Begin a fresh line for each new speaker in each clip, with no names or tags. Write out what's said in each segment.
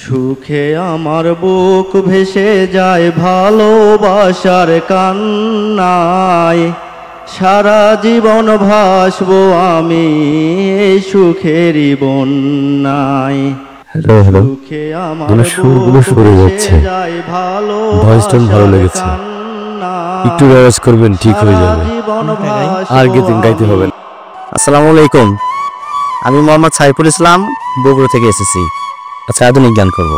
সুখে আমার বুক ভেসে যায় ভালোবাসার কান্নায়, সারা জীবন ভাসবো আমি এই সুখেরই বন্যায়।
হ্যালো হ্যালো, আমার সুরগুলো সরে যাচ্ছে, ভয়েসটা ভালো লেগেছে, একটু রেওয়াজ করবেন ঠিক হয়ে যাবে, আর গাইতে হবে না।
আসসালামু আলাইকুম, আমি মোহাম্মদ সাইফুল ইসলাম, বগুড়া থেকে এসেছি। আচ্ছা, আধুনিক গান করবো।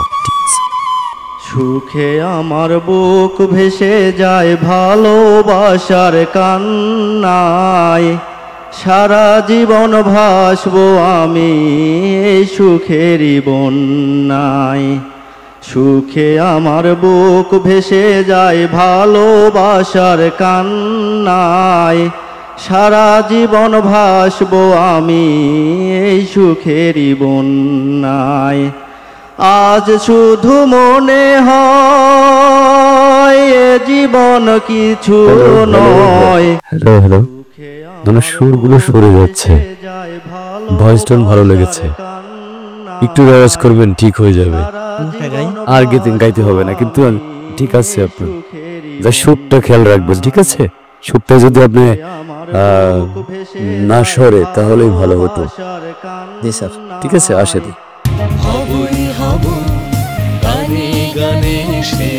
সুখে আমার বুক ভেসে যায় ভালোবাসার কান্নায়, সারা জীবন ভাসবো আমি এই সুখেরই বন্যায়। সুখে আমার বুক ভেসে যায় ভালোবাসার কান্নায়, সারা জীবন ভাসবো আমি এই সুখেরই বন্যায়। আজ শুধু মনে হয় এ জীবন কিছু নয়।
হ্যালো হ্যালো, আমার সুরগুলো সরে যাচ্ছে, ভয়েসটা ভালো লেগেছে, একটু রেওয়াজ করবেন ঠিক হয়ে যাবে, আর গাইতে হবে না, কিন্তু ঠিক আছে। আপনি যা সুরটা খেয়াল রাখবেন, ঠিক আছে? সুরটা যদি আপনি না সরে তাহলেই ভালো হতো।
জি স্যার,
ঠিক আছে, আসেন।
হবই হব গানে গানে সে